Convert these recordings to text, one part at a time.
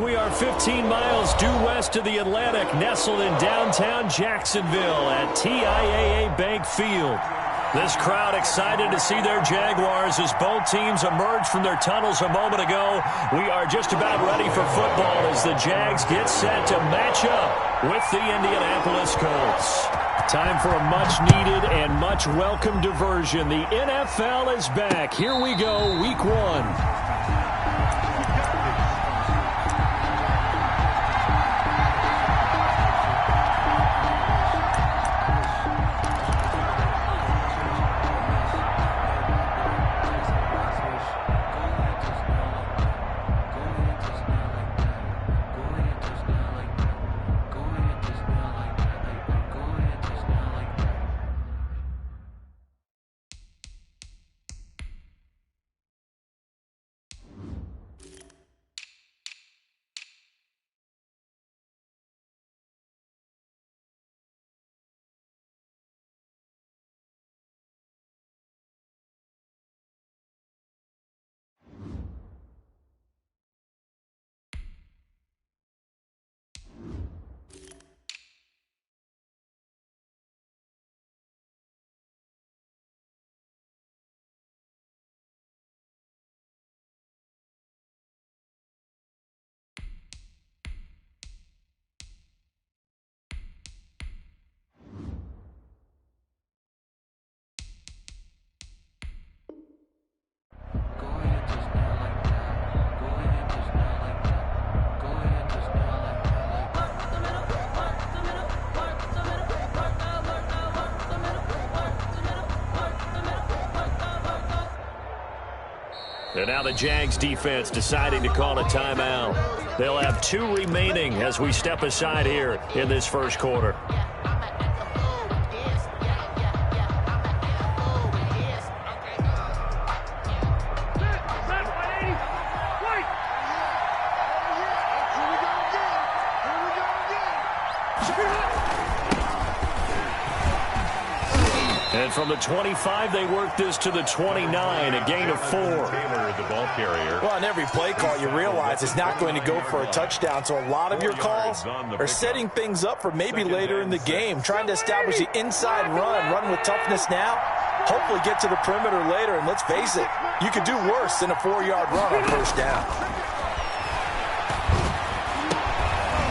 We are 15 miles due west of the Atlantic, nestled in downtown Jacksonville at TIAA Bank Field. This crowd excited to see their Jaguars as both teams emerge from their tunnels a moment ago. We are just about ready for football as the Jags get set to match up with the Indianapolis Colts. Time for a much-needed and much-welcome diversion. The NFL is back. Here we go, Week 1. And now the Jags defense deciding to call a timeout. They'll have 2 remaining as we step aside here in this first quarter. And from the 25, they work this to the 29, a gain of 4. The ball carrier. Well, on every play call, you realize it's not going to go for a touchdown, so a lot of your calls are setting things up for maybe later in the game, trying to establish the inside run with toughness now, hopefully get to the perimeter later, and let's face it, you could do worse than a 4-yard run on first down.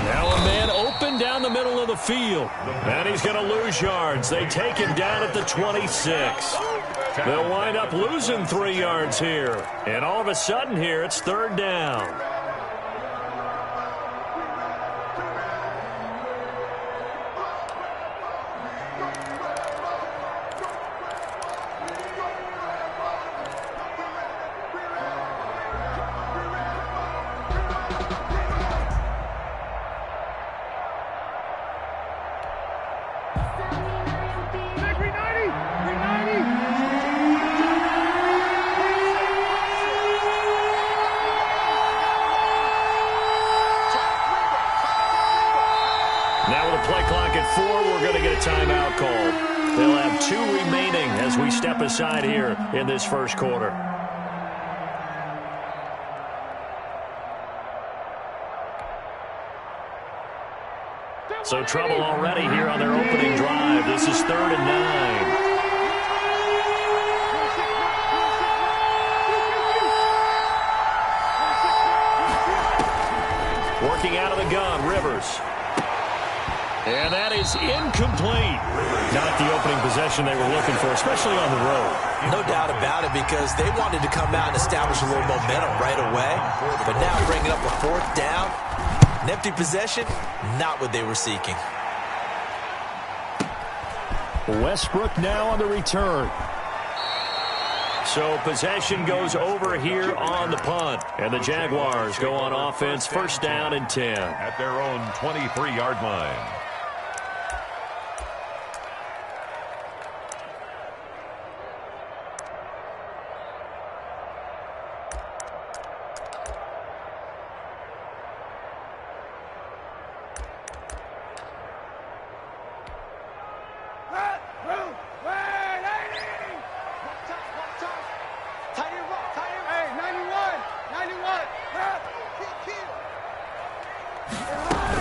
Now a man open down the middle of the field. And he's going to lose yards. They take him down at the 26. They'll wind up losing 3 yards here. And all of a sudden here, it's 3rd down. Now with a play clock at 4, we're going to get a timeout call. They'll have 2 remaining as we step aside here in this first quarter. So trouble already here on their opening drive. This is 3rd and 9. Working out of the gun, Rivers. And that is incomplete. Not the opening possession they were looking for, especially on the road. No doubt about it, because they wanted to come out and establish a little momentum right away. But now bringing up a 4th down, an empty possession, not what they were seeking. Westbrook now on the return. So possession goes over here on the punt. And the Jaguars go on offense, 1st down and 10. At their own 23-yard line.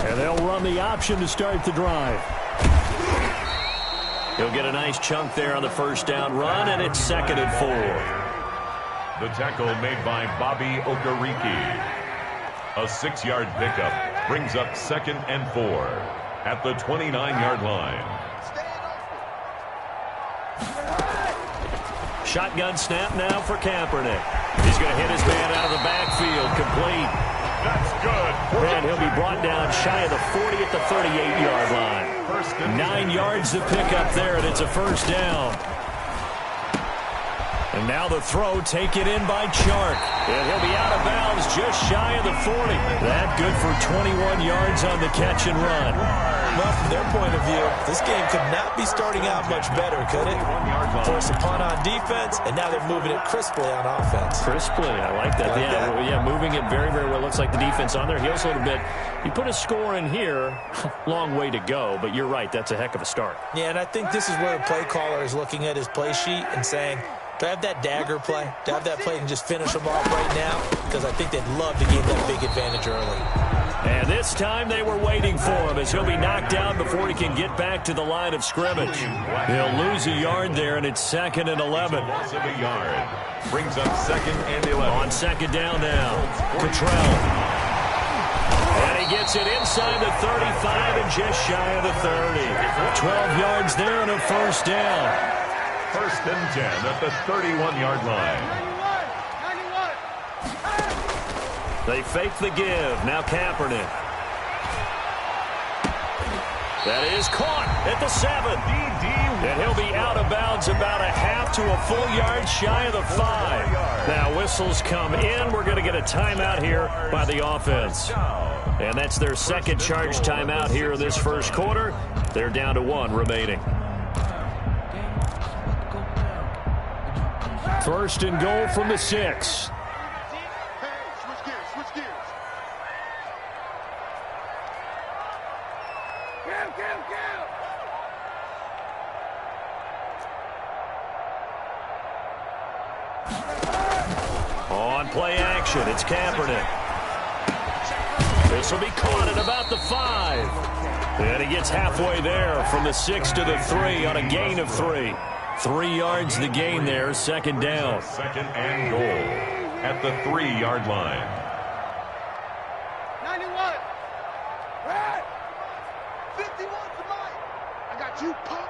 And they'll run the option to start the drive. He'll get a nice chunk there on the first down run, and it's 2nd and 4. The tackle made by Bobby Okereke. A 6-yard pickup brings up 2nd and 4 at the 29-yard line. Shotgun snap now for Kaepernick. He's going to hit his man out of the backfield, complete. That's good. And he'll be brought down shy of the 40 at the 38-yard line. 9 yards to pick up there, and it's a first down. And now the throw taken in by Chark. And he'll be out of bounds just shy of the 40. That good for 21 yards on the catch and run. Well, from their point of view, this game could not be starting out much better, could it? Force a punt on defense, and now they're moving it crisply on offense. Crisply, I like that. Yeah, moving it very, very well. Looks like the defense on their heels a little bit. You put a score in here, long way to go, but you're right, that's a heck of a start. Yeah, and I think this is where the play caller is looking at his play sheet and saying, do I have that dagger play? Do I have that play and just finish them off right now? Because I think they'd love to gain that big advantage early. And this time they were waiting for him as he'll be knocked down before he can get back to the line of scrimmage. He'll lose a yard there, and it's 2nd and 11. Loss of a yard brings up 2nd and 11. On 2nd down now, Cottrell. And he gets it inside the 35 and just shy of the 30. 12 yards there and a first down. 1st and 10 at the 31-yard line. They fake the give. Now Kaepernick. That is caught at the 7. And he'll be out of bounds about a half to a full yard shy of the 5. Now whistles come in. We're going to get a timeout here by the offense. And that's their 2nd charge timeout here in this first quarter. They're down to 1 remaining. 1st and goal from the 6. On play action, it's Kaepernick. This will be caught at about the 5. And he gets halfway there from the 6 to the 3 on a gain of 3. 3 yards the gain there, 2nd down. 2nd and goal at the 3-yard line. 91. Red. 51 tonight. I got you, punk.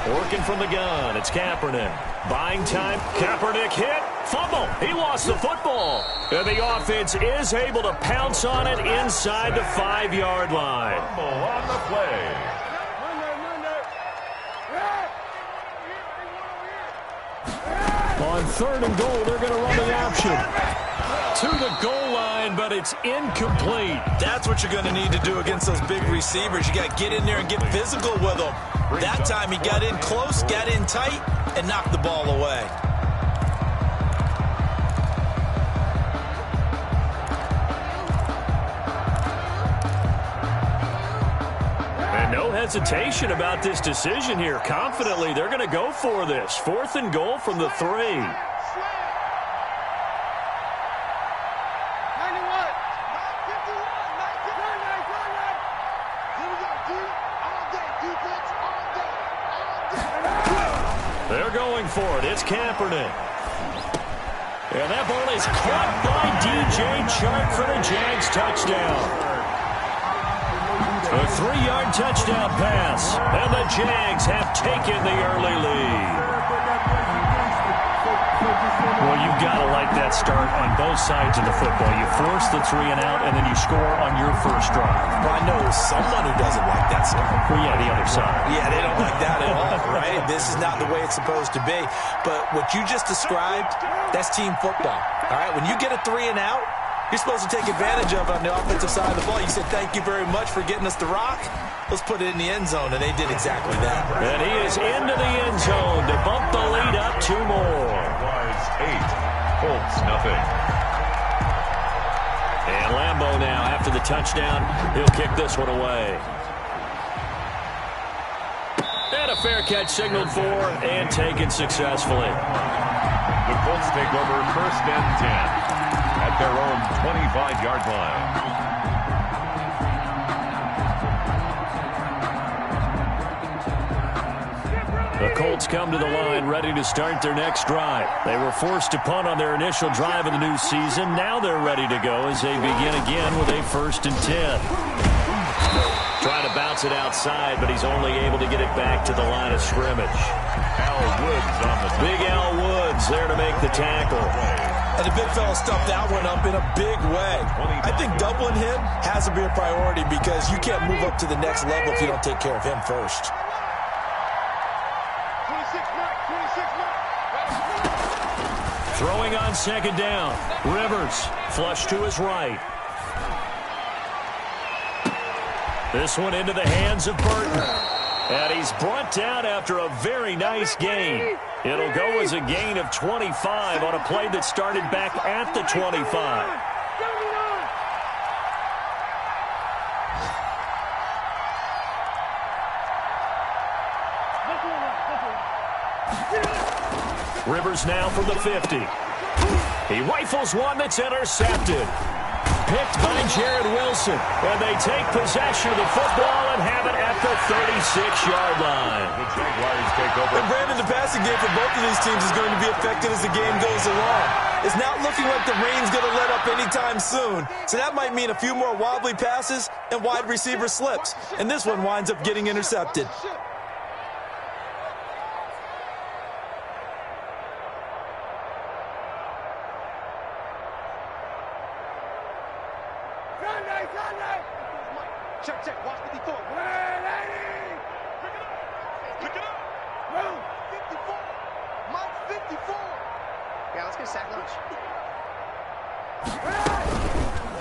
Working from the gun, it's Kaepernick. Buying time, Kaepernick hit, fumble. He lost the football. And the offense is able to pounce on it inside the 5-yard line. Fumble on the play. On 3rd and goal, they're going to run the option. To the goal line, but it's incomplete. That's what you're going to need to do against those big receivers. You got to get in there and get physical with them. That time he got in close, got in tight, and knocked the ball away. And no hesitation about this decision here. Confidently, they're going to go for this. 4th and goal from the 3. They're going for it. It's Kaepernick. And that ball is caught by DJ Chark for the Jags touchdown. A 3-yard touchdown pass. And the Jags have taken the early lead. Well, you've got to like that start on both sides of the football. You force the 3 and out, and then you score on your first drive. Well, I know someone who doesn't like that start. Well, yeah, the other side. Yeah, they don't like that at all, right? This is not the way it's supposed to be. But what you just described, that's team football, all right? When you get a 3 and out, you're supposed to take advantage of it on the offensive side of the ball. You said, thank you very much for getting us the rock. Let's put it in the end zone, and they did exactly that. And he is into the end zone to bump the lead up 2 more. Jaguars 8, Colts nothing. And Lambeau now, after the touchdown, he'll kick this one away. And a fair catch signaled for and taken successfully. The Colts take over 1st and 10. their own 25-yard line. The Colts come to the line ready to start their next drive. They were forced to punt on their initial drive of the new season. Now they're ready to go as they begin again with a 1st and 10. Trying to bounce it outside, but he's only able to get it back to the line of scrimmage. Big Al Woods there to make the tackle. And the big fella stuffed that one up in a big way. I think doubling him has to be a priority because you can't move up to the next level if you don't take care of him first. Throwing on 2nd down. Rivers flush to his right. This one into the hands of Burton. And he's brought down after a very nice gain. It'll go as a gain of 25 on a play that started back at the 25. Rivers now from the 50. He rifles one that's intercepted. Picked by Jared Wilson. And they take possession of the football and have it at the 36-yard line. The Jaguars take over. And Brandon, the passing game for both of these teams is going to be affected as the game goes along. It's not looking like the rain's going to let up anytime soon. So that might mean a few more wobbly passes and wide receiver slips. And this one winds up getting intercepted. Check, watch 54. Pick it up. Move. 54. Mike 54. Yeah, let's get a sack lunch.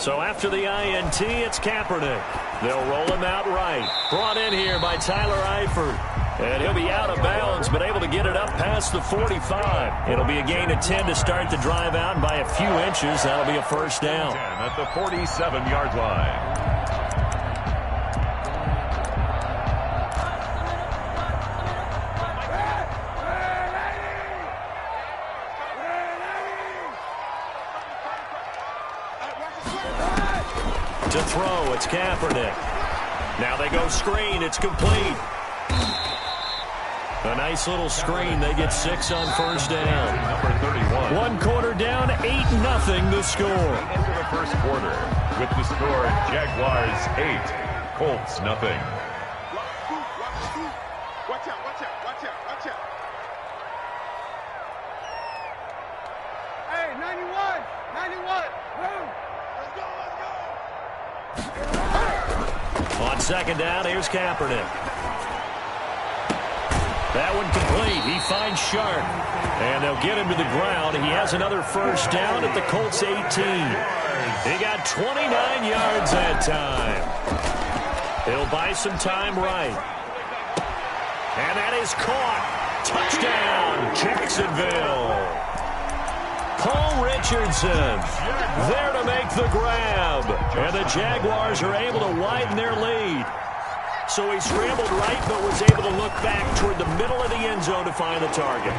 So after the INT, it's Kaepernick. They'll roll him out right. Brought in here by Tyler Eifert. And he'll be out of bounds, but able to get it up past the 45. It'll be a gain of 10 to start the drive out, and by a few inches, that'll be a 1st down. 10 at the 47-yard line. To throw, it's Kaepernick. Now they go screen, it's complete. A nice little screen. They get 6 on 1st down. Number 31. 1 quarter down, 8-0 the score. Into the 1st quarter with the score Jaguars 8, Colts 0. Watch out. Hey, 91. Move. Let's go. On 2nd down, here's Kaepernick. That one complete. He finds Sharp. And they'll get him to the ground. He has another 1st down at the Colts 18. He got 29 yards that time. He'll buy some time right. And that is caught. Touchdown, Jacksonville. Paul Richardson there to make the grab. And the Jaguars are able to widen their lead. So he scrambled right, but was able to look back toward the middle of the end zone to find the target.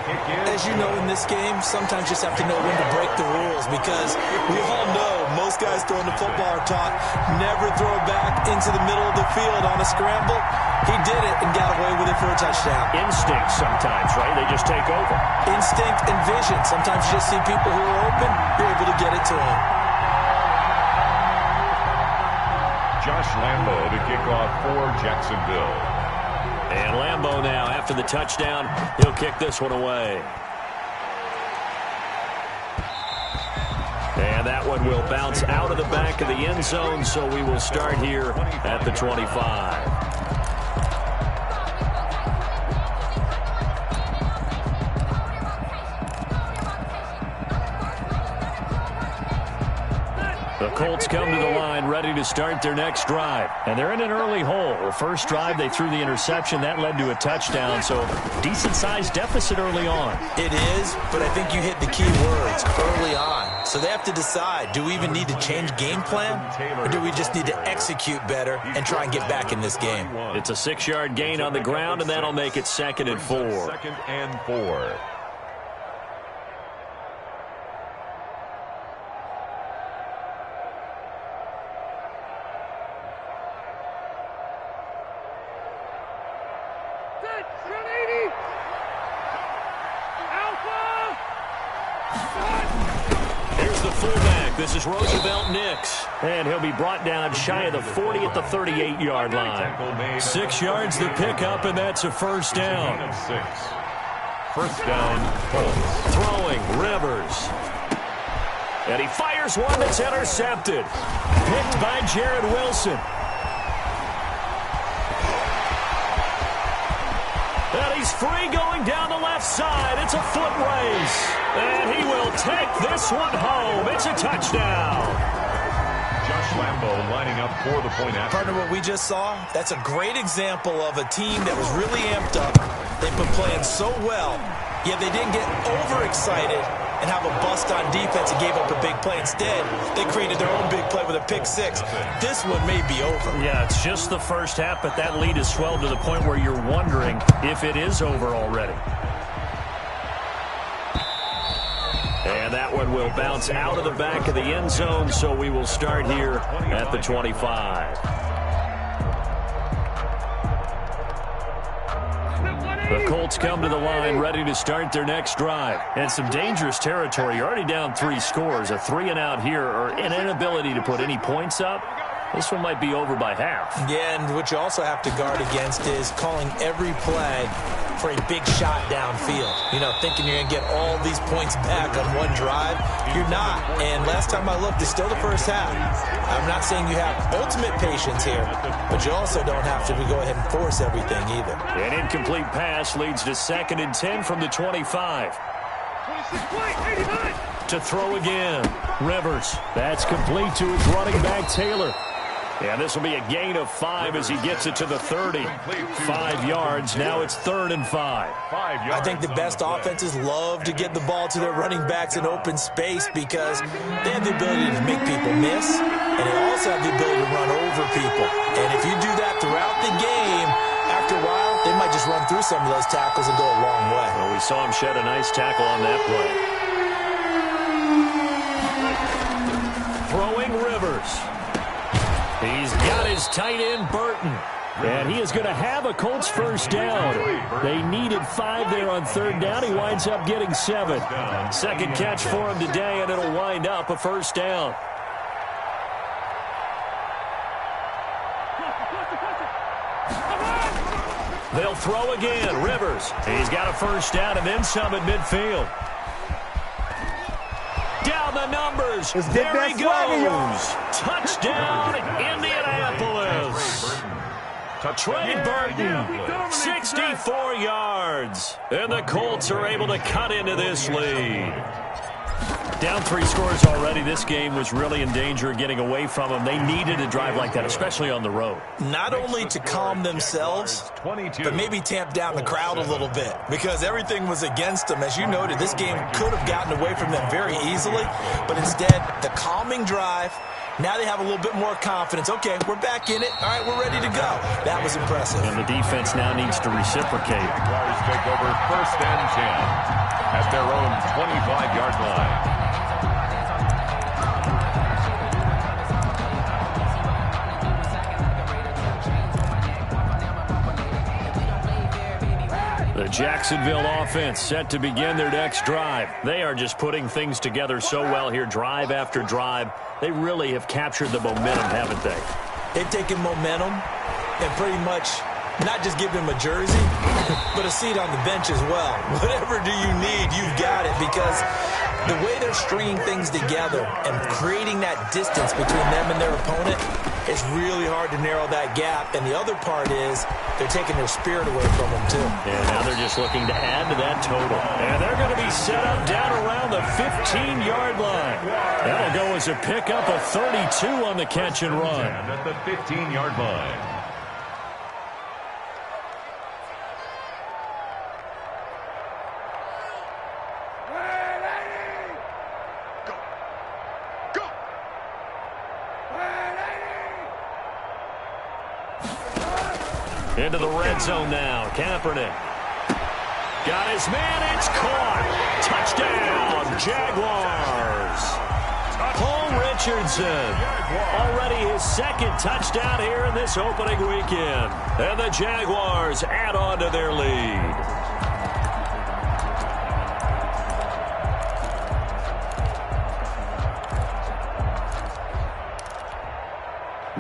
As you know, in this game, sometimes you just have to know when to break the rules because we all know most guys throwing the football are taught never throw back into the middle of the field on a scramble. He did it and got away with it for a touchdown. Instinct sometimes, right? They just take over. Instinct and vision. Sometimes you just see people who are open, you're able to get it to them. Josh Lambo to kick off for Jacksonville. And Lambo now, after the touchdown, he'll kick this one away. And that one will bounce out of the back of the end zone, so we will start here at the 25. The Colts come to the line ready to start their next drive. And they're in an early hole. The first drive, they threw the interception. That led to a touchdown. So decent-sized deficit early on. It is, but I think you hit the key words early on. So they have to decide, do we even need to change game plan? Or do we just need to execute better and try and get back in this game? It's a 6-yard gain on the ground, and that'll make it 2nd and 4. 2nd and 4. quarterback. This is Roosevelt Nix. And he'll be brought down shy of the 40 at the 38-yard line. 6 yards the pickup, and that's a first down. First down, Colts. Throwing, Rivers. And he fires one that's intercepted. Picked by Jared Wilson. And he's free going down the left side. It's a foot race. And he will take this one home. It's a touchdown. Josh Lambo lining up for the point after. Partner, what we just saw, that's a great example of a team that was really amped up. They've been playing so well, yet they didn't get overexcited and have a bust on defense and gave up a big play. Instead, they created their own big play with a pick six. This one may be over. Yeah, it's just the first half, but that lead has swelled to the point where you're wondering if it is over already. And that one will bounce out of the back of the end zone, so we will start here at the 25. The Colts come to the line, ready to start their next drive. And some dangerous territory. You're already down 3 scores. A 3-and-out here, or an inability to put any points up. This one might be over by half. Yeah, and what you also have to guard against is calling every play for a big shot downfield. You know, thinking you're going to get all these points back on one drive. You're not. And last time I looked, it's still the first half. I'm not saying you have ultimate patience here, but you also don't have to go ahead and force everything either. An incomplete pass leads to 2nd and 10 from the 25. 26 play, 89. To throw again. Rivers. That's complete to his running back, Taylor. And this will be a gain of 5 as he gets it to the 30. 5 yards. Now it's 3rd and 5. I think the best offenses love to get the ball to their running backs in open space because they have the ability to make people miss, and they also have the ability to run over people. And if you do that throughout the game, after a while, they might just run through some of those tackles and go a long way. Well, we saw him shed a nice tackle on that play. Throwing Rivers. He's got his tight end, Burton. And he is going to have a Colts first down. They needed 5 there on 3rd down. He winds up getting 7. Second catch for him today, and it'll wind up a first down. They'll throw again. Rivers. He's got a first down and then some at midfield. Down the numbers. There he goes. Touchdown, Indianapolis. Trey Burton, 64 yards. And the Colts are able to cut into this lead. Down 3 scores already. This game was really in danger of getting away from them. They needed a drive like that, especially on the road. Not only to calm themselves, but maybe tamp down the crowd a little bit because everything was against them. As you noted, this game could have gotten away from them very easily, but instead, the calming drive, now they have a little bit more confidence. Okay, we're back in it. All right, we're ready to go. That was impressive. And the defense now needs to reciprocate. Jaguars take over 1st and 10 at their own 25-yard line. The Jacksonville offense set to begin their next drive. They are just putting things together so well here, drive after drive. They really have captured the momentum, haven't they? They've taken momentum and pretty much not just give them a jersey, but a seat on the bench as well. Whatever do you need, you've got it, because the way they're stringing things together and creating that distance between them and their opponent, it's really hard to narrow that gap. And the other part is they're taking their spirit away from them, too. And now they're just looking to add to that total. And they're going to be set up down around the 15-yard line. That'll go as a pickup of 32 on the catch and run. At the 15-yard line. Into the red zone now. Kaepernick. Got his man. It's caught. Touchdown, Jaguars. Paul Richardson. Already his 2nd touchdown here in this opening weekend. And the Jaguars add on to their lead.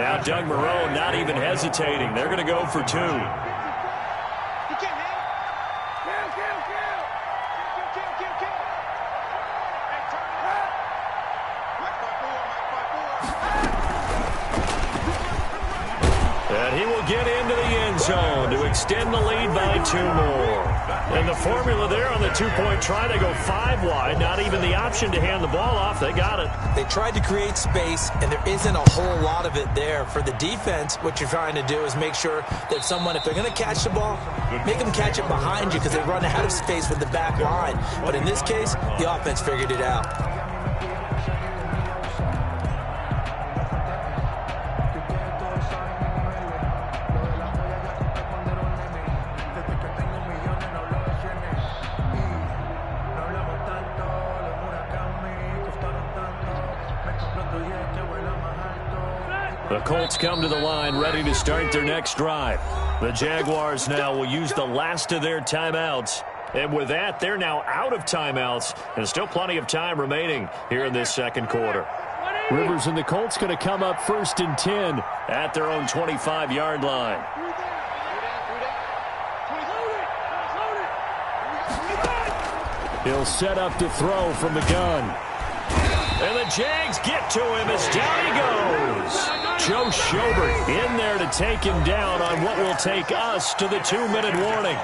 Now Doug Marrone not even hesitating. They're going to go for 2. And he will get into the end zone to extend the lead by 2 more. And the formula there on the 2-point try, they go 5 wide. Not even the option to hand the ball off. They got it. They tried to create space, and there isn't a whole lot of it there. For the defense, what you're trying to do is make sure that someone, if they're going to catch the ball, make them catch it behind you because they run out of space with the back line. But in this case, the offense figured it out. The Colts come to the line ready to start their next drive. The Jaguars now will use the last of their timeouts. And with that, they're now out of timeouts. And still plenty of time remaining here in this second quarter. Rivers and the Colts going to come up 1st and 10 at their own 25-yard line. He'll set up to throw from the gun. And the Jags get to him as down he goes. Joe Schobert in there to take him down on what will take us to the 2-minute warning.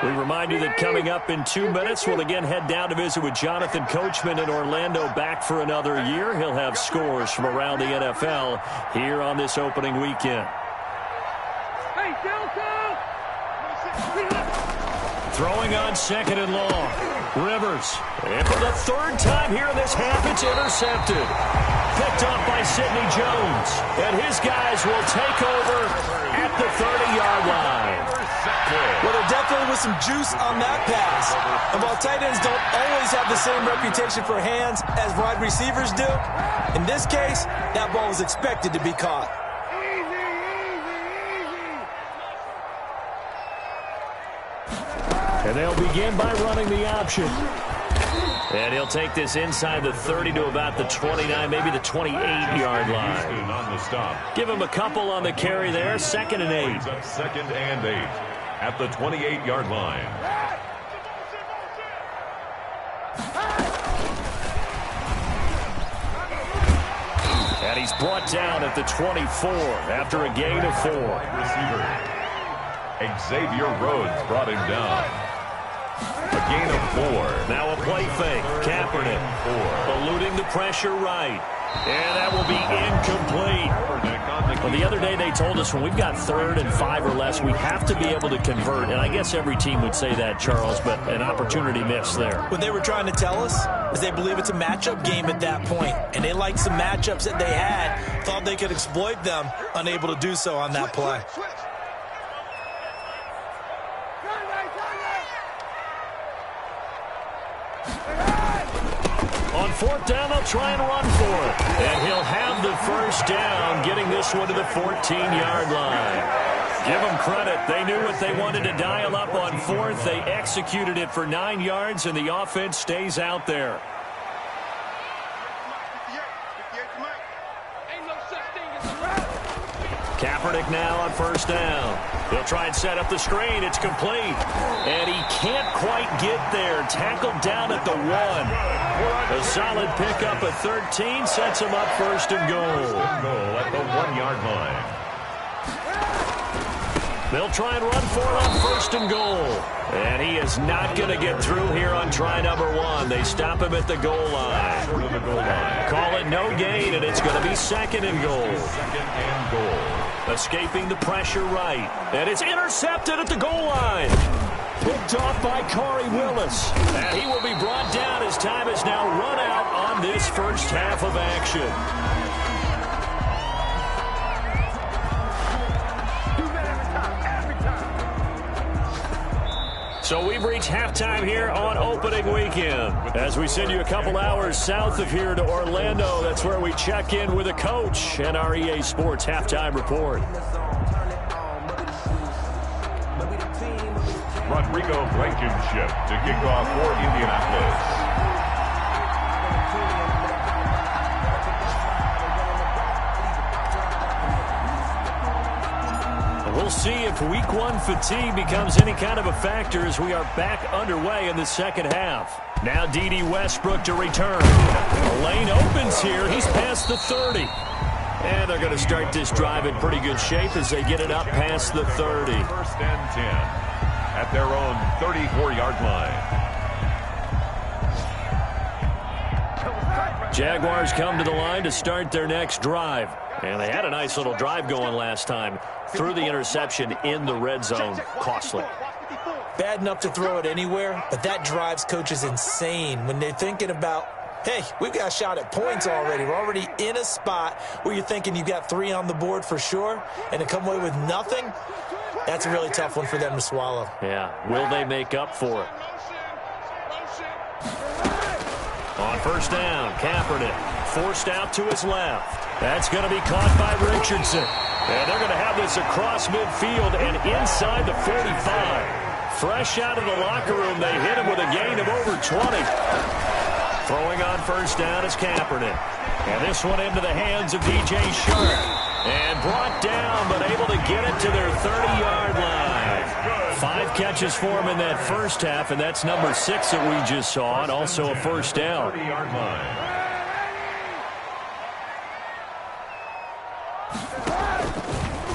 We remind you that coming up in 2 minutes, we'll again head down to visit with Jonathan Coachman in Orlando, back for another year. He'll have scores from around the NFL here on this opening weekend. Throwing on 2nd and long. Rivers. And for the 3rd time here in this half, it's intercepted. Picked off by Sidney Jones. And his guys will take over at the 30-yard line. Well, there definitely was some juice on that pass. And while tight ends don't always have the same reputation for hands as wide receivers do, in this case, that ball was expected to be caught. And they'll begin by running the option. And he'll take this inside the 30 to about the 29, maybe the 28-yard line. On the stop. Give him a couple on the carry there. 2nd and 8. 2nd and 8 at the 28-yard line. And he's brought down at the 24 after a gain of 4. Receiver Xavier Rhodes brought him down. A gain of 4. Now a play fake. Kaepernick eluding the pressure right. And that will be incomplete. Well, the other day they told us when we've got 3rd and 5 or less, we have to be able to convert. And I guess every team would say that, Charles, but an opportunity missed there. What they were trying to tell us is they believe it's a matchup game at that point. And they liked some matchups that they had, thought they could exploit them, unable to do so on that play. On 4th down, they'll try and run for it. And he'll have the 1st down, getting this one to the 14-yard line. Give them credit. They knew what they wanted to dial up on 4th. They executed it for 9 yards, and the offense stays out there. Kaepernick now on 1st down. He'll try and set up the screen. It's complete. And he can't quite get there. Tackled down at the 1. A solid pickup at 13 sets him up 1st and goal. Goal at the 1-yard line. They'll try and run for it on 1st and goal. And he is not going to get through here on try number 1. They stop him at the goal line. Short of the goal line. Call it no gain, and it's going to be 2nd and goal. 2nd and goal. Escaping the pressure right. And it's intercepted at the goal line. Picked off by Corey Willis. And he will be brought down as time has now run out on this first half of action. So we've reached halftime here on opening weekend. As we send you a couple hours south of here to Orlando, that's where we check in with a coach and our EA Sports halftime report. Rodrigo Blankenship to kick off for Indianapolis. if week one fatigue becomes any kind of a factor as we are back underway in the second half. Now D.D. Westbrook to return. The lane opens here. He's past the 30. And they're going to start this drive in pretty good shape as they get it up past the 30. First and 10 at their own 34-yard line. Jaguars come to the line to start their next drive. And they had a nice little drive going last time. Threw the interception in the red zone. Costly. Bad enough to throw it anywhere, but that drives coaches insane when they're thinking about, hey, we've got a shot at points already. We're already in a spot where you're thinking you've got 3 on the board for sure, and to come away with nothing, that's a really tough one for them to swallow. Yeah, will they make up for it? On first down, Kaepernick forced out to his left. That's going to be caught by Richardson. And they're going to have this across midfield and inside the 45. Fresh out of the locker room, they hit him with a gain of over 20. Throwing on first down is Kaepernick. And this one into the hands of DJ Shark. And brought down, but able to get it to their 30-yard line. 5 catches for him in that first half, and that's number 6 that we just saw, and also a first down. 30-yard line.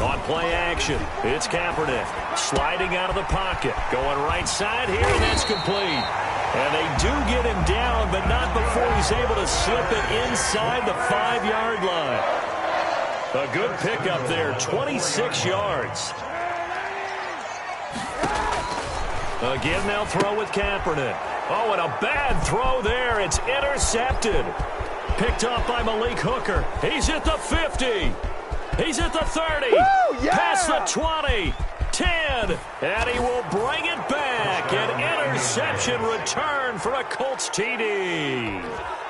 On play action, it's Kaepernick sliding out of the pocket, going right side here, and that's complete. And they do get him down, but not before he's able to slip it inside the 5-yard line. A good pickup there, 26 yards. Again, they'll throw with Kaepernick. Oh, and a bad throw there. It's intercepted. Picked off by Malik Hooker. He's at the 50. He's at the 30. Woo, yeah! Past the 20. 10. And he will bring it back. An interception return for a Colts TD.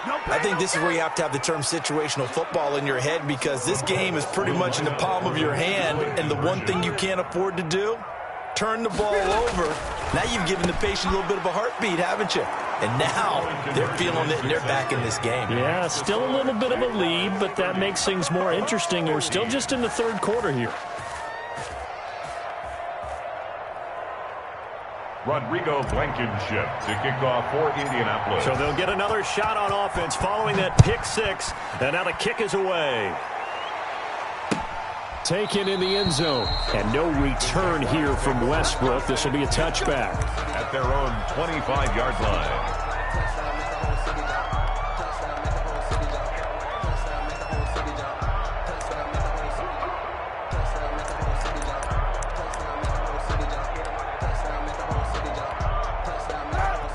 I think this is where you have to have the term situational football in your head, because this game is pretty much in the palm of your hand, and the one thing you can't afford to do, turn the ball over. Now you've given the patient a little bit of a heartbeat, haven't you? And now they're feeling it, and they're back in this game. Yeah, still a little bit of a lead, but that makes things more interesting. We're still just in the third quarter here. Rodrigo Blankenship to kick off for Indianapolis. So they'll get another shot on offense following that pick 6. And now the kick is away. Taken in the end zone. And no return here from Westbrook. This will be a touchback. At their own 25-yard line.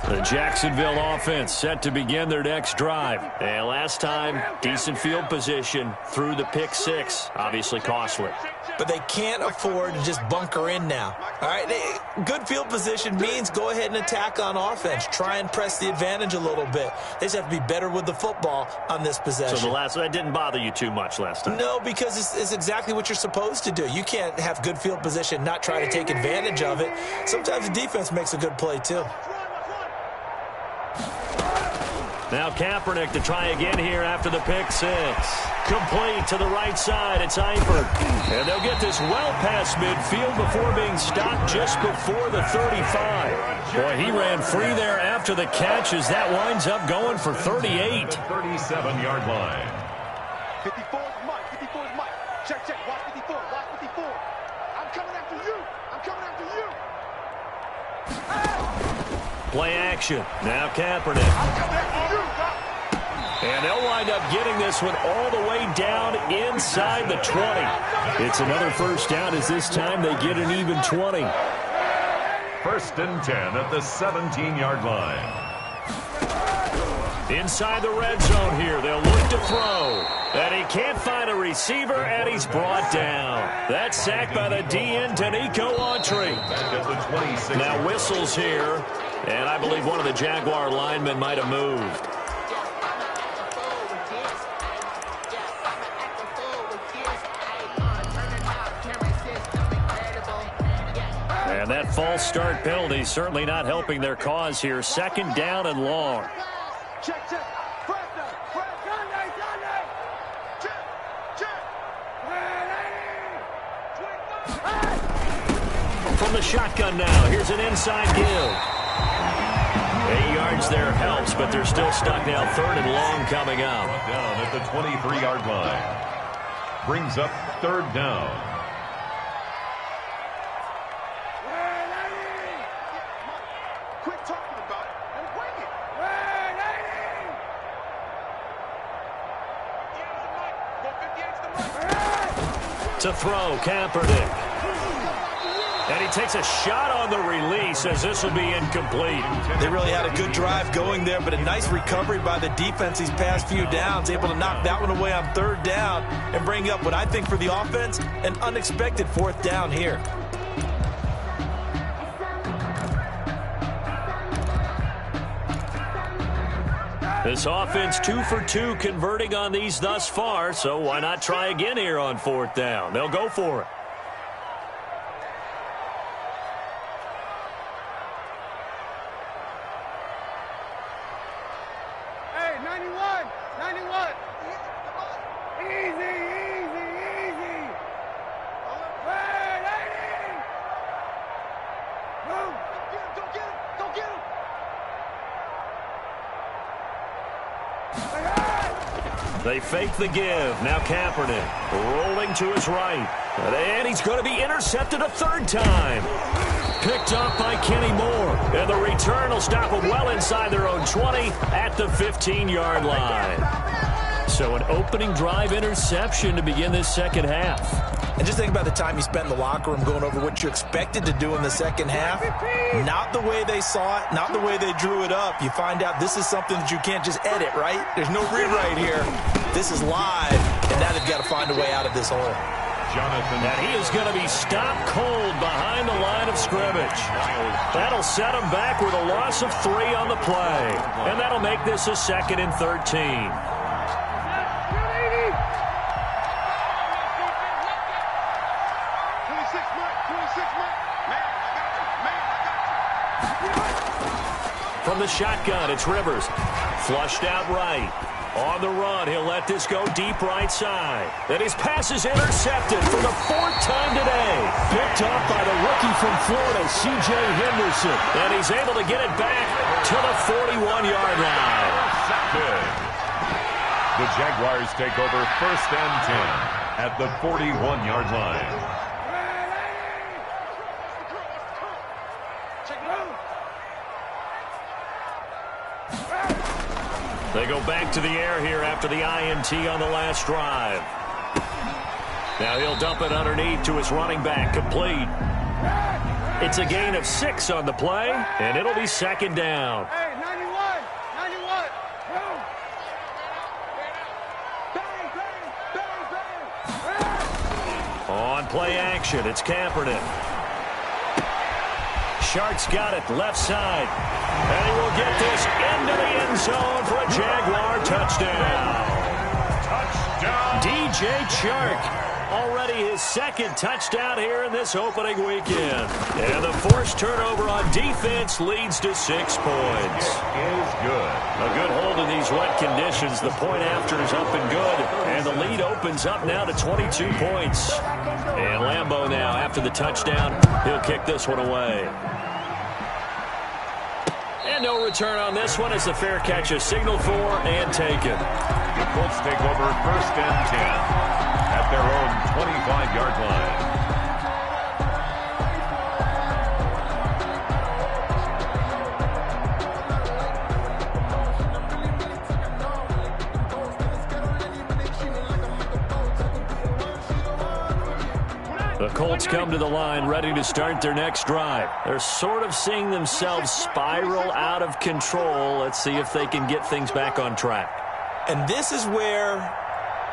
The Jacksonville offense set to begin their next drive. And last time, decent field position through the pick 6. Obviously costly. But they can't afford to just bunker in now. All right, good field position means go ahead and attack on offense. Try and press the advantage a little bit. They just have to be better with the football on this possession. So that didn't bother you too much last time? No, because it's exactly what you're supposed to do. You can't have good field position, not try to take advantage of it. Sometimes the defense makes a good play too. Now Kaepernick to try again here after the pick 6. Complete to the right side. It's Eifert. And they'll get this well past midfield before being stopped just before the 35. Boy, he ran free there after the catch as that winds up going for 38. The 37-yard line. 54 is Mike. 54 is Mike. Check. Watch 54. Watch 54. I'm coming after you. I'm coming after you. Play action. Now Kaepernick. And they'll wind up getting this one all the way down inside the 20. It's another first down as this time they get an even 20. First and 10 at the 17-yard line. Inside the red zone here. They'll look to throw. And he can't find a receiver, and he's brought down. That's sacked by the DN, Danico Autry. Now whistles here. And I believe one of the Jaguar linemen might have moved. And that false start penalty certainly not helping their cause here. Second down and long. Check. From the shotgun now, here's an inside give. 8 yards there helps, but they're still stuck now. 3rd and long coming up. Down at the 23-yard line. Brings up 3rd down. Quit talking about it and bring it. To throw, Kaepernick. And he takes a shot on the release as this will be incomplete. They really had a good drive going there, but a nice recovery by the defense these past few downs, able to knock that one away on 3rd down and bring up what I think for the offense, an unexpected 4th down here. This offense 2 for 2 converting on these thus far, so why not try again here on 4th down? They'll go for it. They fake the give. Now Kaepernick rolling to his right. And he's going to be intercepted a 3rd time. Picked up by Kenny Moore. And the return will stop them well inside their own 20 at the 15-yard line. So an opening drive interception to begin this second half. And just think about the time you spent in the locker room going over what you expected to do in the second half. Not the way they saw it, not the way they drew it up. You find out this is something that you can't just edit, right? There's no rewrite here. This is live, and now they've got to find a way out of this hole. Jonathan. And he is going to be stopped cold behind the line of scrimmage. That'll set him back with a loss of 3 on the play. And that'll make this a 2nd and 13. From the shotgun, it's Rivers. Flushed out right. On the run, he'll let this go deep right side. And his pass is intercepted for the 4th time today. Picked up by the rookie from Florida, C.J. Henderson. And he's able to get it back to the 41-yard line. Good. The Jaguars take over 1st and 10 at the 41-yard line. They go back to the air here after the INT on the last drive. Now he'll dump it underneath to his running back, complete. It's a gain of 6 on the play, and it'll be 2nd down. Hey, 91. On play action, it's Kaepernick. Shark's got it, left side. And he will get this into the end zone for a Jaguar touchdown. Touchdown. DJ Chark. Already his 2nd touchdown here in this opening weekend. And the forced turnover on defense leads to 6 points. Is good. A good hold in these wet conditions. The point after is up and good. And the lead opens up now to 22 points. And Lambeau now, after the touchdown, he'll kick this one away. And no return on this one as the fair catch is signaled for and taken. The Colts take over 1st and 10 at their own 25-yard line. The Colts come to the line ready to start their next drive. They're sort of seeing themselves spiral out of control. Let's see if they can get things back on track. And this is where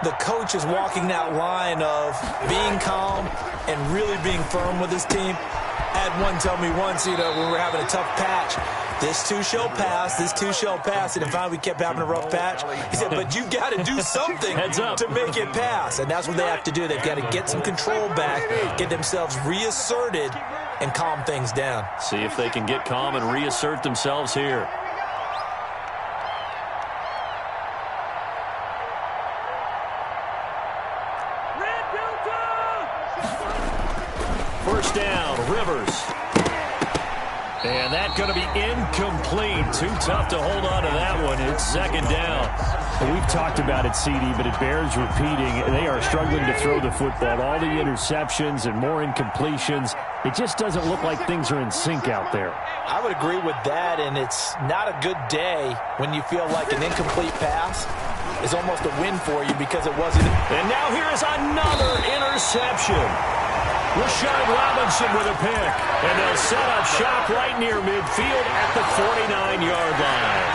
the coach is walking that line of being calm and really being firm with his team. I had one tell me once, when we were having a tough patch, this too shall pass, this too shall pass. And finally we kept having a rough patch. He said, but you got to do something to make it pass. And that's what they have to do. They've got to get some control back, get themselves reasserted, and calm things down. See if they can get calm and reassert themselves here. First down, Rivers. And that's going to be incomplete. Too tough to hold on to that one. It's second down. We've talked about it, CD, but it bears repeating. They are struggling to throw the football. All the interceptions and more incompletions. It just doesn't look like things are in sync out there. I would agree with that, and it's not a good day when you feel like an incomplete pass is almost a win for you because it wasn't. And now here is another interception. Rashard Robinson with a pick. And they'll set up shop right near midfield at the 49-yard line.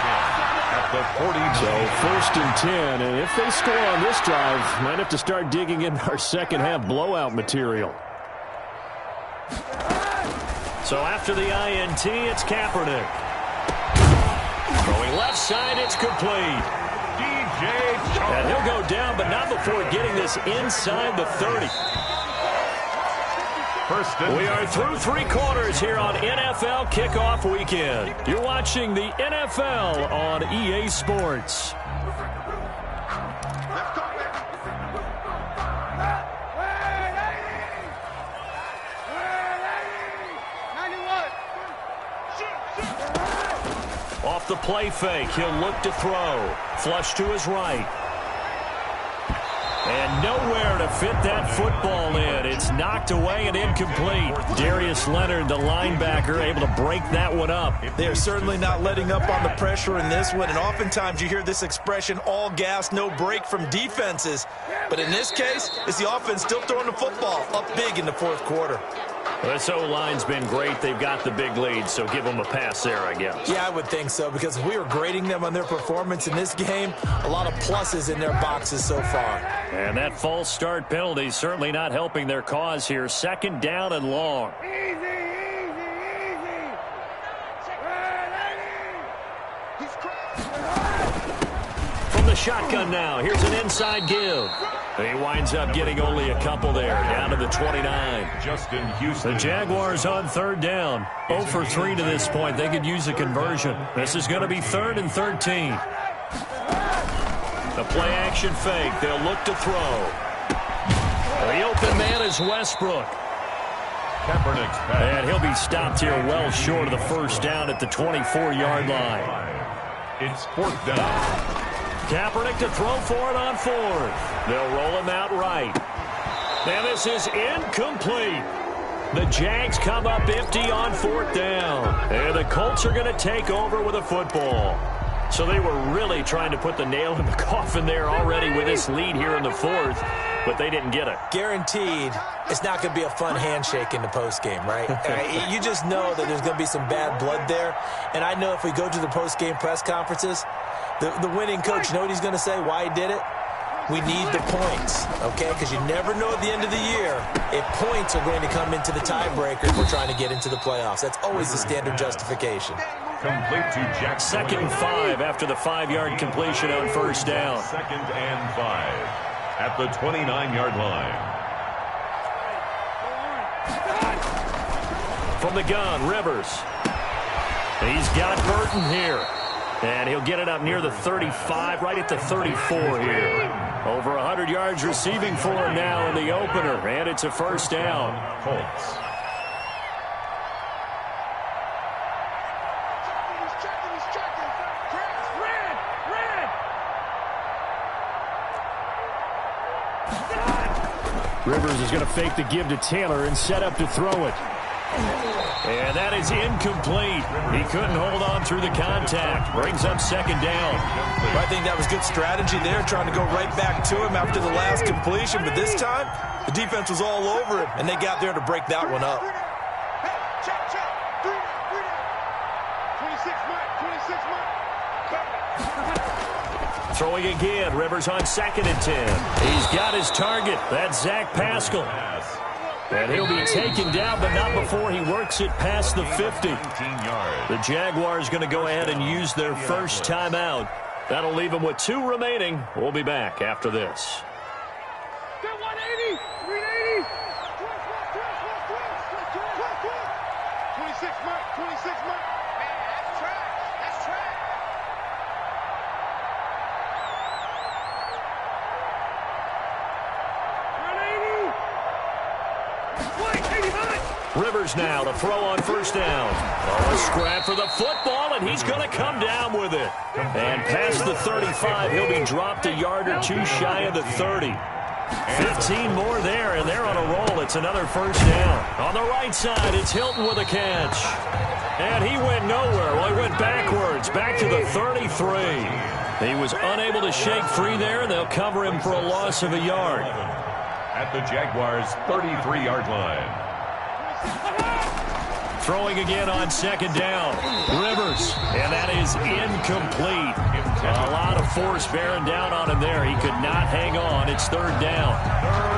At the 49. So 1st and 10, and if they score on this drive, might have to start digging in our second half blowout material. So after the INT, it's Kaepernick. Throwing left side, it's complete. And he'll go down, but not before getting this inside the 30. We are through 3 quarters here on NFL Kickoff Weekend. You're watching the NFL on EA Sports. Off the play fake, he'll look to throw. Flush to his right. And nowhere to fit that football in. It's knocked away and incomplete. Darius Leonard, the linebacker, able to break that one up. They're certainly not letting up on the pressure in this one, and oftentimes you hear this expression, all gas, no break from defenses. But in this case, it's the offense still throwing the football up big in the 4th quarter. This O-line's been great. They've got the big lead, so give them a pass there, I guess. Yeah, I would think so, because if we were grading them on their performance in this game, a lot of pluses in their boxes so far. And that false start penalty certainly not helping their cause here. 2nd down and long. From the shotgun now, here's an inside give. He winds up getting only a couple there, down to the 29. Justin Houston. The Jaguars on 3rd down. 0 for 3 to this point. They could use a conversion. This is going to be 3rd and 13. The play action fake. They'll look to throw. The open man is Westbrook. Kaepernick's pass. And he'll be stopped here well short of the 1st down at the 24-yard line. It's 4th down. Kaepernick to throw for it on 4th. They'll roll him out right. And this is incomplete. The Jags come up empty on 4th down. And the Colts are going to take over with a football. So they were really trying to put the nail in the coffin there already with this lead here in the 4th, but they didn't get it. Guaranteed it's not going to be a fun handshake in the postgame, right? You just know that there's going to be some bad blood there. And I know if we go to the postgame press conferences, the winning coach, you know what he's going to say, why he did it? We need the points, okay? Because you never know at the end of the year if points are going to come into the tiebreaker if we're trying to get into the playoffs. That's always the standard justification. Complete to Jackson. 2nd and 5 after the 5-yard completion on 1st down. 2nd and 5 at the 29-yard line. From the gun, Rivers. He's got Burton here. And he'll get it up near the 35, right at the 34 here. Over 100 yards receiving for him now in the opener. And it's a 1st down. Colts. Rivers is going to fake the give to Taylor and set up to throw it. And that is incomplete. He couldn't hold on through the contact. Brings up 2nd down. I think that was good strategy there, trying to go right back to him after the last completion. But this time, the defense was all over him, and they got there to break that one up. Hey, check. 3 down. 26 Mike. 26 Mike. Throwing again. Rivers on 2nd and 10. He's got his target. That's Zach Pascal. And he'll be taken down, but not before he works it past the 50. The Jaguars going to go ahead and use their first timeout. That'll leave them with 2 remaining. We'll be back after this. 180. 380. 26 Mike. 26 Mike. Man, that's trash. That's trash. Rivers now to throw on first down. Oh, a scrap for the football, and he's going to come down with it. And past the 35, he'll be dropped a yard or two shy of the 30. 15 more there, and they're on a roll. It's another first down. On the right side, it's Hilton with a catch. And he went nowhere. Well, he went backwards, back to the 33. He was unable to shake free there, and they'll cover him for a loss of a yard. At the Jaguars' 33-yard line. Throwing again on second down. Rivers, and that is incomplete. A lot of force bearing down on him there. He could not hang on. It's third down.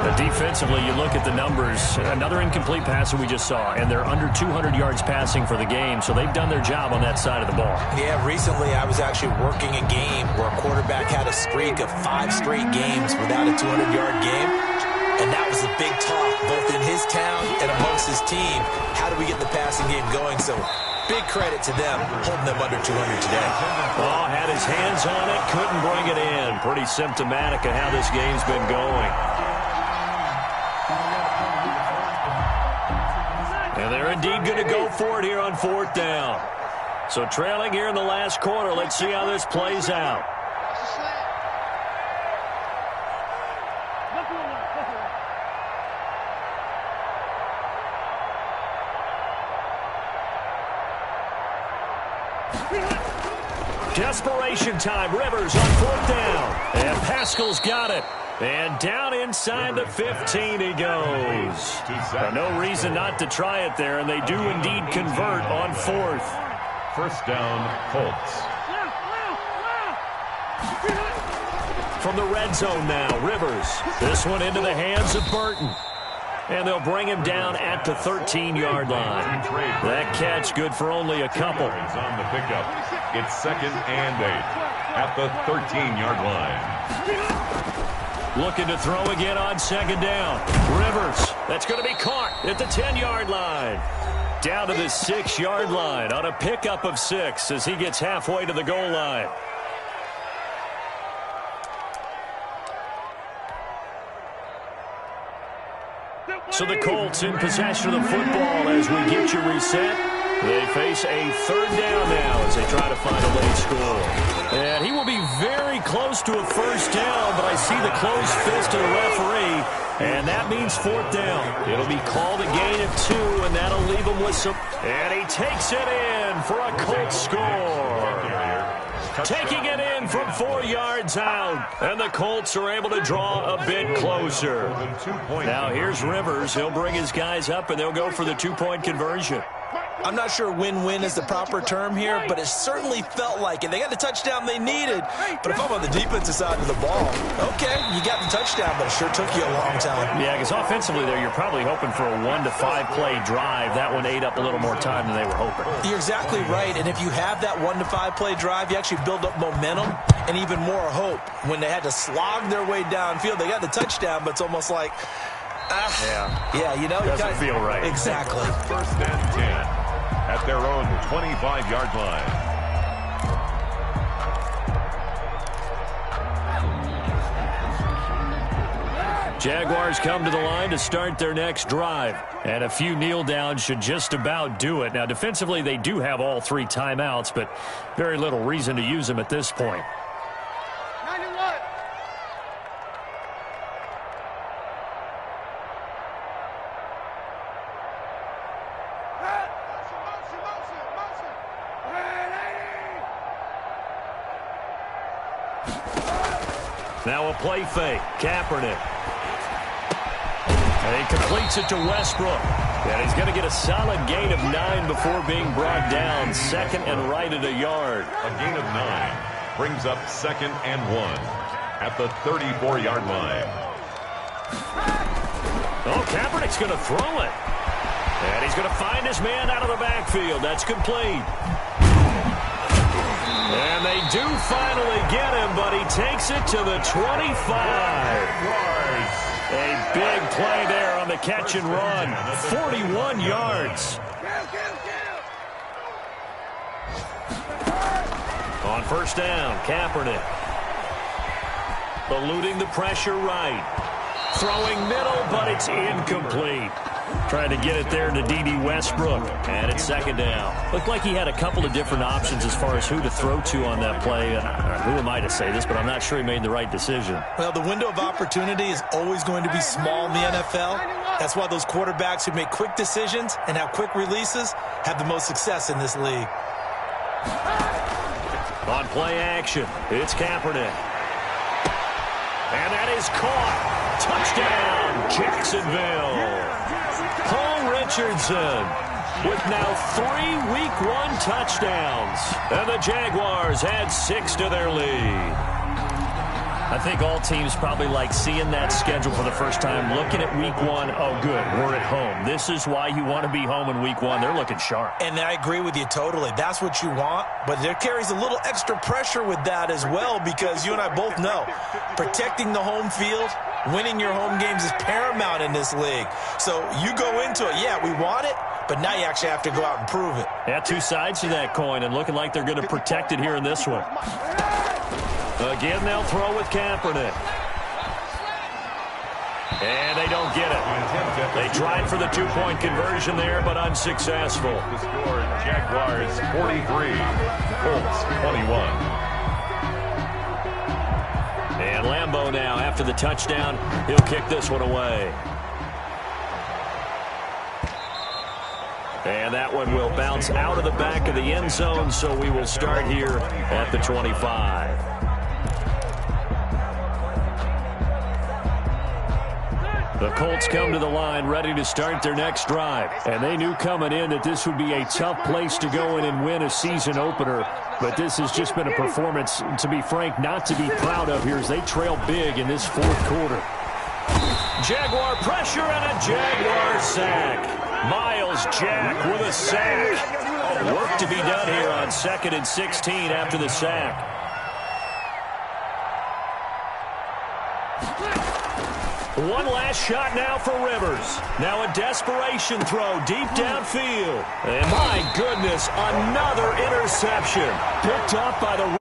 But defensively, you look at the numbers. Another incomplete pass that we just saw, and they're under 200 yards passing for the game, so they've done their job on that side of the ball. Yeah, recently I was actually working a game where a quarterback had a streak of 5 straight games without a 200-yard game. And that was the big talk, both in his town and amongst his team. How do we get the passing game going? So big credit to them, holding them under 200 today. Oh, had his hands on it, couldn't bring it in. Pretty symptomatic of how this game's been going. And they're indeed going to go for it here on fourth down. So trailing here in the last quarter, let's see how this plays out. Desperation time. Rivers on fourth down. And Pascal's got it. And down inside the 15 he goes. No reason not to try it there, and they do indeed convert on fourth. First down, Colts. From the red zone now, Rivers. This one into the hands of Burton. And they'll bring him down at the 13-yard line. That catch good for only a couple. On the pickup. It's second and 8 at the 13-yard line. Looking to throw again on second down. Rivers. That's going to be caught at the 10-yard line. Down to the 6-yard line on a pickup of 6 as he gets halfway to the goal line. So the Colts in possession of the football as we get you reset. They face a third down now as they try to find a late score. And he will be very close to a first down, but I see the closed fist of the referee, and that means fourth down. It'll be called a gain of 2, and that'll leave him with some. And he takes it in for a Colts score. Taking it in from 4 yards out. And the Colts are able to draw a bit closer. Now here's Rivers. He'll bring his guys up, and they'll go for the 2-point conversion. I'm not sure win-win is the proper term here, but it certainly felt like it. They got the touchdown they needed, but if I'm on the defensive side of the ball, okay, you got the touchdown, but it sure took you a long time. Yeah, because offensively there, you're probably hoping for a 1 to 5 play drive. That one ate up a little more time than they were hoping. You're exactly right, and if you have that 1 to 5 play drive, you actually build up momentum and even more hope. When they had to slog their way downfield, they got the touchdown, but it's almost like, yeah, you know, doesn't feel right. Exactly. First and 10 at their own 25-yard line. Jaguars come to the line to start their next drive. And a few kneel downs should just about do it. Now, defensively, they do have all 3 timeouts, but very little reason to use them at this point. Now a play fake. Kaepernick. And he completes it to Westbrook. And he's going to get a solid gain of 9 before being brought down. Second and right at a yard. A gain of 9 brings up second and 1 at the 34-yard line. Oh, Kaepernick's going to throw it. And he's going to find his man out of the backfield. That's complete. And they do finally get him, but he takes it to the 25. A big play there on the catch and run. 41 yards. On first down, Kaepernick. Eluding the pressure right. Throwing middle, but it's incomplete. Trying to get it there to D.D. Westbrook. And it's second down. Looked like he had a couple of different options as far as who to throw to on that play. Who am I to say this, but I'm not sure he made the right decision. Well, the window of opportunity is always going to be small in the NFL. That's why those quarterbacks who make quick decisions and have quick releases have the most success in this league. On play action, it's Kaepernick. And that is caught. Touchdown, Jacksonville. Paul Richardson with now 3 Week 1 touchdowns. And the Jaguars add 6 to their lead. I think all teams probably like seeing that schedule for the first time, looking at Week 1. Oh, good, we're at home. This is why you want to be home in Week 1. They're looking sharp. And I agree with you totally. That's what you want. But there carries a little extra pressure with that as well, because you and I both know protecting the home field, winning your home games is paramount in this league. So you go into it, yeah, we want it, but now you actually have to go out and prove it. Yeah, two sides to that coin, and looking like they're going to protect it here in this one. Again, they'll throw with Kaepernick. And they don't get it. They tried for the 2-point conversion there, but unsuccessful. The score, Jaguars 43, Colts 21. And Lambeau now, after the touchdown, he'll kick this one away. And that one will bounce out of the back of the end zone, so we will start here at the 25. The Colts come to the line ready to start their next drive. And they knew coming in that this would be a tough place to go in and win a season opener. But this has just been a performance, to be frank, not to be proud of here as they trail big in this fourth quarter. Jaguar pressure and a Jaguar sack. Myles Jack with a sack. Work to be done here on 2nd and 16 after the sack. One last shot now for Rivers. Now a desperation throw deep downfield. And my goodness, another interception. Picked off by the